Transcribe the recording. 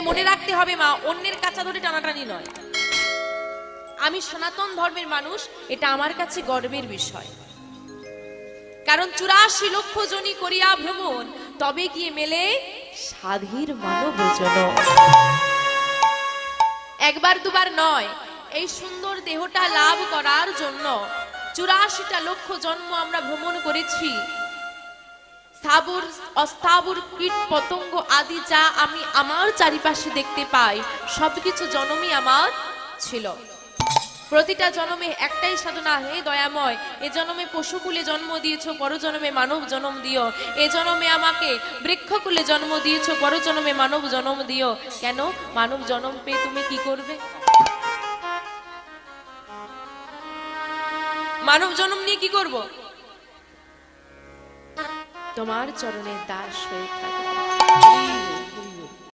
মনে রাখতে হবে মা, অন্যের কাঁচা ধরে টানাটানি নয়। আমি সনাতন ধর্মের মানুষ, এটা আমার কাছে গর্বের বিষয়। কারণ 84 লক্ষ জনি করিয়া ভ্রমণ, তবে গিয়ে মেলে সাধীর মানব জনম। একবার দুবার নয়, এই সুন্দর দেহটা লাভ করার জন্য 84টা লক্ষ জন্ম আমরা ভ্রমণ করেছি। স্থাবর অস্থাবর কীট পতঙ্গ আদি যা আমি আমার চারিপাশে দেখতে পাই, সবকিছু জন্মই আমার ছিল। প্রতিটা জন্মে একটাই সাধনা, হে দয়াময়, এ জন্মে পশুকুলে জন্ম দিয়েছো, পরজন্মে মানব জন্ম দিও। এ জন্মে আমাকে বৃক্ষকুলে জন্ম দিয়েছো, পরজন্মে মানব জন্ম দিও। কেন? মানব জন্ম পেয়ে তুমি কি করবে? মানব জন্ম নিয়ে কি করব? তোমার চরণে দাস হয়ে থাকবো।